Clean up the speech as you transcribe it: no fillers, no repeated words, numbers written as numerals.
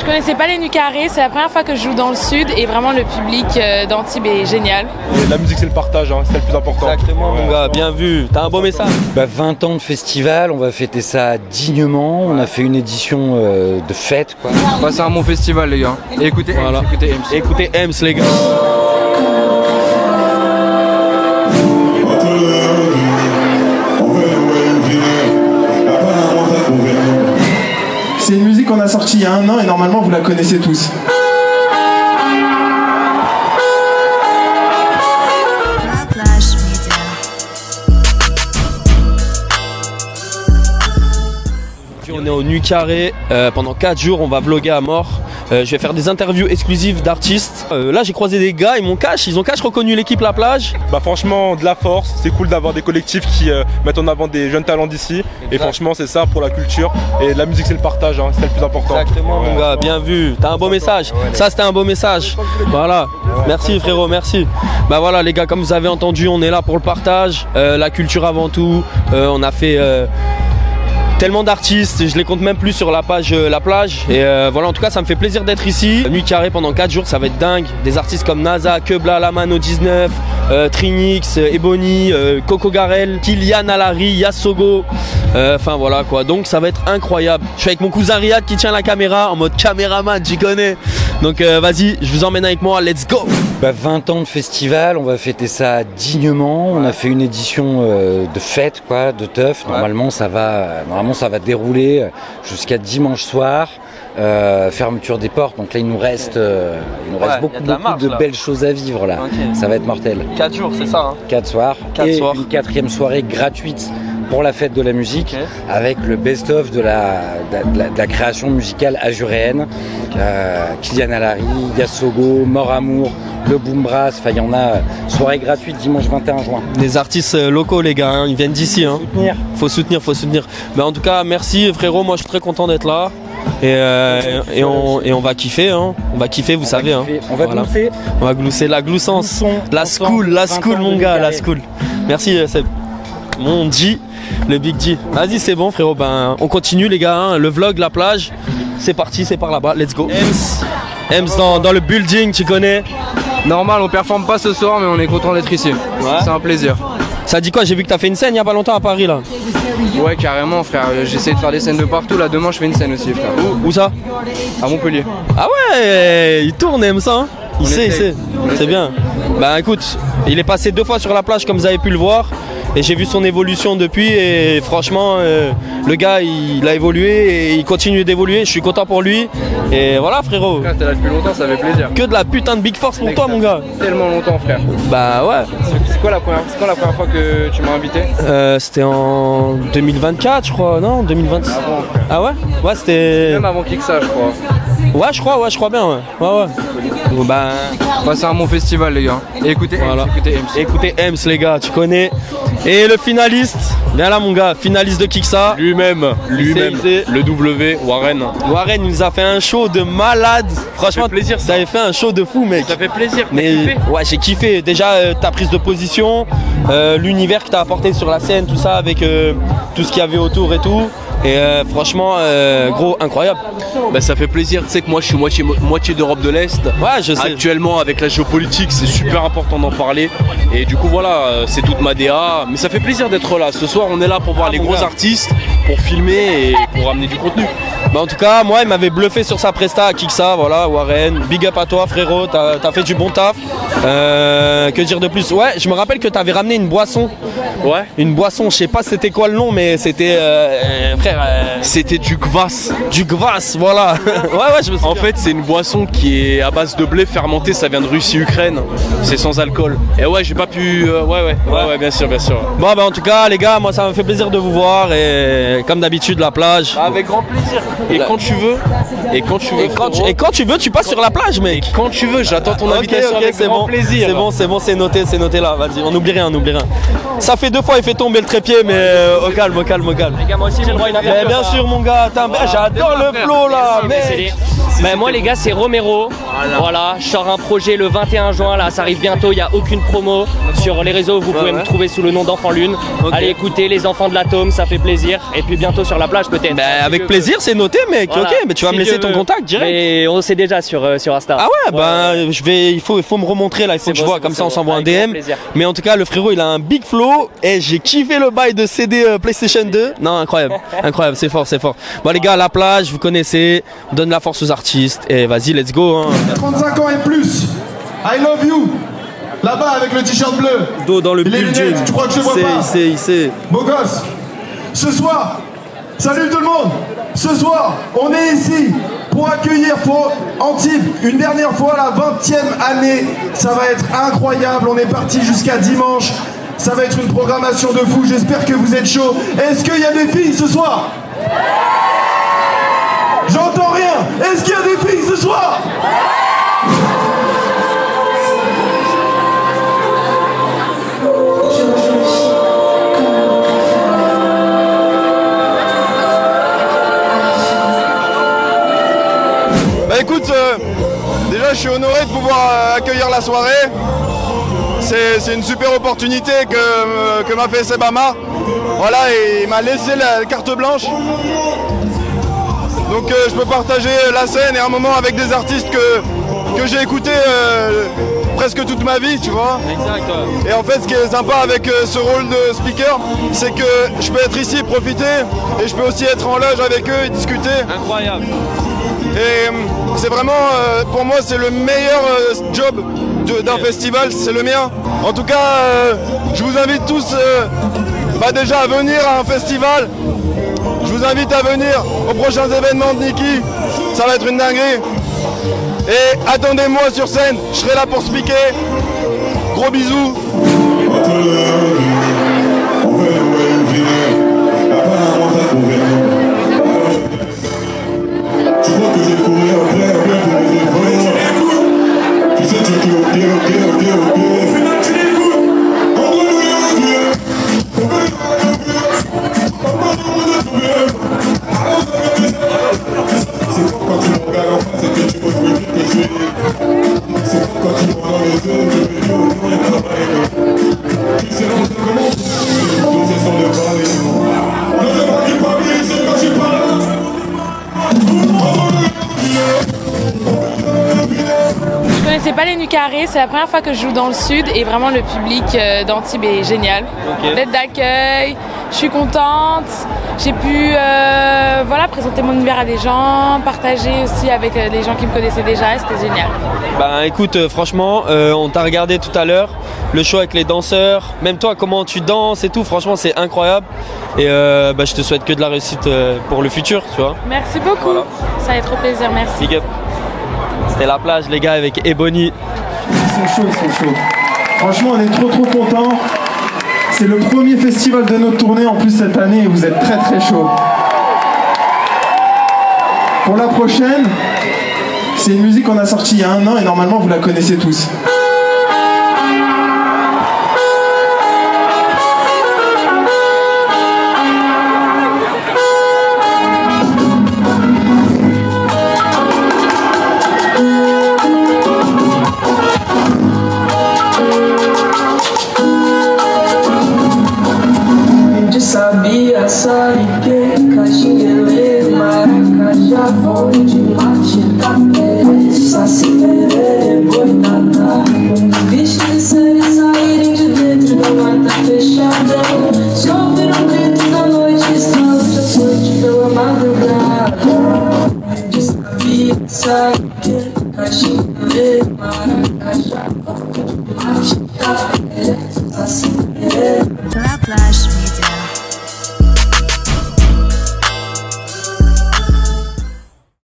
Je connaissais pas les Nucarés, c'est la première fois que je joue dans le sud et vraiment le public d'Antibes est génial. Et la musique c'est le partage, hein, c'est le plus important. Exactement mon gars, bien vu, t'as un beau message. 20 ans de festival, on va fêter ça dignement, on a fait une édition de fête quoi. C'est un bon festival les gars. Et écoutez voilà. Écoutez Ems les gars. C'est une musique qu'on a sortie il y a 1 an et normalement vous la connaissez tous. On est au Nucaré, pendant 4 jours on va vlogger à mort. Je vais faire des interviews exclusives d'artistes. Là j'ai croisé des gars, ils ont cash reconnu l'équipe La Plage. Franchement de la force, c'est cool d'avoir des collectifs qui mettent en avant des jeunes talents d'ici. Exact. Et franchement c'est ça pour la culture. Et la musique c'est le partage, hein, c'est le plus important. Exactement mon gars, bien vu, t'as un beau message. Ça c'était un beau message. Voilà, merci frérot, merci. Bah voilà les gars, comme vous avez entendu, on est là pour le partage, la culture avant tout. On a fait tellement d'artistes, je les compte même plus sur la page La Plage. Et voilà, en tout cas, ça me fait plaisir d'être ici. Nuit carrée pendant 4 jours, ça va être dingue. Des artistes comme NASA, Kebla, Lamano 19, Trinix, Ebony, Coco Garel, Kylian Alari, Yasogo. Enfin voilà quoi, donc ça va être incroyable. Je suis avec mon cousin Riyad qui tient la caméra en mode caméraman, j'y connais. Donc vas-y, je vous emmène avec moi, let's go. 20 ans de festival, on va fêter ça dignement, on a fait une édition de fête quoi, de teuf. Normalement ça va dérouler jusqu'à dimanche soir. Fermeture des portes, donc là il nous reste beaucoup de belles choses à vivre là. Okay. Ça va être mortel. 4 jours, c'est ça hein. 4 soirs. Et une 4e soirée gratuite pour la fête de la musique, avec le best-of de la création musicale azuréenne. Kylian Alari, Yasogo, Mort Amour, le Boom Brass, enfin il y en a. Soirée gratuite dimanche 21 juin. Des artistes locaux les gars, hein, ils viennent d'ici. Hein. Faut soutenir. Mais en tout cas merci frérot, moi je suis très content d'être là. Et on va kiffer, hein. On va kiffer, vous savez. Hein. On va glousser. On va glousser, la gloussance. La school mon gars, la school. Merci Seb. Mon G, le Big G. Vas-y c'est bon frérot, ben on continue les gars, hein. Le vlog La Plage, c'est parti, c'est par là-bas, let's go. Ems dans le building, tu connais. Normal, on performe pas ce soir mais on est content d'être ici. C'est un plaisir. Ça dit quoi? J'ai vu que t'as fait une scène il y a pas longtemps à Paris là. Ouais carrément frère, j'essaie de faire des scènes de partout, là demain je fais une scène aussi frère. Où ça? À Montpellier. Ah ouais, il tourne Ems hein. Il sait, c'est bien. Bah écoute, il est passé 2 fois sur La Plage comme vous avez pu le voir. Et j'ai vu son évolution depuis et franchement le gars il a évolué et il continue d'évoluer, je suis content pour lui. Et voilà frérot. Frère t'es là depuis longtemps, ça fait plaisir. Que de la putain de big force pour toi mon gars. Tellement longtemps frère. Bah ouais. C'est quand la première fois que tu m'as invité? C'était en 2024 je crois, non 2026. Avant. Ah ouais? Ouais c'était... Même avant Kiksa je crois. Ouais je crois bien ouais. Bon, bah c'est un bon festival les gars. Et écoutez Ems les gars, tu connais. Et le finaliste, viens là mon gars, finaliste de Kiksa. Lui-même, le W, Warren. Warren il nous a fait un show de malade. Franchement, plaisir. Ça avait fait un show de fou mec. Ça fait plaisir. Mais ouais, j'ai kiffé. Déjà ta prise de position, l'univers que t'as apporté sur la scène, tout ça avec tout ce qu'il y avait autour et tout. Et franchement, gros, incroyable. Bah, ça fait plaisir, tu sais que moi je suis moitié d'Europe de l'Est. Ouais, je sais. Actuellement, avec la géopolitique, c'est super important d'en parler. Et du coup, voilà, c'est toute ma DA. Mais ça fait plaisir d'être là. Ce soir, on est là pour voir les gros artistes, pour filmer et pour amener du contenu. Bah, en tout cas, moi, il m'avait bluffé sur sa presta à Kiksa. Voilà, Warren. Big up à toi, frérot. T'as fait du bon taf. Que dire de plus? Ouais, je me rappelle que t'avais ramené une boisson. Ouais. Une boisson, je sais pas c'était quoi le nom, mais c'était frère. C'était du kvass. Du kvass, voilà. ouais, je me souviens. En fait, c'est une boisson qui est à base de blé fermenté, ça vient de Russie-Ukraine. C'est sans alcool. Et ouais, j'ai pas pu. Ouais, bien sûr. Bon, bah en tout cas, les gars, moi ça me fait plaisir de vous voir et comme d'habitude, La Plage. Avec grand plaisir. Et quand tu veux. Et quand tu veux, tu passes sur la plage, mec. Quand tu veux, j'attends ton invitation avec grand plaisir. C'est bon, c'est noté là. Vas-y, on n'oublie rien. Ça fait 2 fois, il fait tomber le trépied, mais au calme. Les gars, moi aussi j'ai le droit à une affaire. Bien sûr, mon gars. J'adore le flow là. Mais Bah, moi les gars c'est Romero, voilà, je sors un projet le 21 juin, là ça arrive bientôt, il n'y a aucune promo sur les réseaux, vous pouvez me trouver sous le nom d'Enfant Lune. Allez écouter les enfants de l'atome, ça fait plaisir, et puis bientôt sur la plage peut-être. Bah, avec plaisir, c'est noté mec, voilà. Ok, mais tu vas me laisser ton contact direct. Et on sait déjà sur Insta. Ah ouais, bah il faut me remontrer là, il faut que je vois, comme ça on s'envoie un DM. Mais en tout cas le frérot il a un big flow, et j'ai kiffé le bail de CD PlayStation 2. Non, incroyable, incroyable, c'est fort, c'est fort. Bon les gars, à la plage, vous connaissez, on donne la force aux artistes, et vas-y, let's go hein. 35 ans et plus, I love you. Là-bas avec le t-shirt bleu. Dos dans le building. Tu crois que je vois pas? Il sait. Beau gosse. Ce soir, salut tout le monde. Ce soir, on est ici pour accueillir pour Antibes une dernière fois la 20e année. Ça va être incroyable. On est parti jusqu'à dimanche. Ça va être une programmation de fou. J'espère que vous êtes chauds. Est-ce qu'il y a des filles ce soir? J'entends rien. Est-ce qu'il y a des filles ce soir? Bah écoute, déjà je suis honoré de pouvoir accueillir la soirée. C'est une super opportunité que m'a fait Sebama. Voilà, et il m'a laissé la carte blanche. Donc je peux partager la scène et un moment avec des artistes que j'ai écoutés presque toute ma vie, tu vois. Exact. Et en fait ce qui est sympa avec ce rôle de speaker, c'est que je peux être ici, profiter, et je peux aussi être en loge avec eux et discuter. Incroyable. Et c'est vraiment, pour moi, c'est le meilleur job d'un festival, c'est le mien. En tout cas, je vous invite tous déjà à venir à un festival. Je vous invite à venir aux prochains événements de Niki. Ça va être une dinguerie. Et attendez-moi sur scène, je serai là pour speaker. Gros bisous. Tu crois que j'ai couru après pour les efforts? Tu sais, tu es ok. Au final, tu l'écoutes. En gros, nous, on vient. C'est quoi quand tu me regardes en face et que tu me dis que je suis. C'est quoi quand tu me regardes dans les yeux, je vais dire au fond, il y a pas. Tu sais, on sait comment. C'est sur le pari. Ne sais pas qui parle, c'est quand tu parles. Je connaissais pas les Nuits Carrées, c'est la première fois que je joue dans le sud et vraiment le public d'Antibes est génial. L'aide d'accueil, je suis contente, j'ai pu présenter mon univers à des gens, partager aussi avec des gens qui me connaissaient déjà, c'était génial. Bah écoute, franchement, on t'a regardé tout à l'heure, le show avec les danseurs, même toi comment tu danses et tout, franchement c'est incroyable. Et je te souhaite que de la réussite pour le futur, tu vois. Merci beaucoup, voilà. Ça fait trop plaisir, merci. Big up. C'était la plage les gars avec Ebony. Ils sont chauds. Franchement on est trop contents. C'est le premier festival de notre tournée en plus cette année et vous êtes très chauds. Pour la prochaine, c'est une musique qu'on a sortie il y a 1 an et normalement vous la connaissez tous. Sabia, sarike, caxinguele, maracajá, bonde de mate, tapete, saci, perere, boitatá. Bicho de série saírem de dentro da mata fechada. Só ouviram grito da noite, estamos de noite pela madrugada. Sabia, sarike, caxinguele, maracajá, bonde de mate.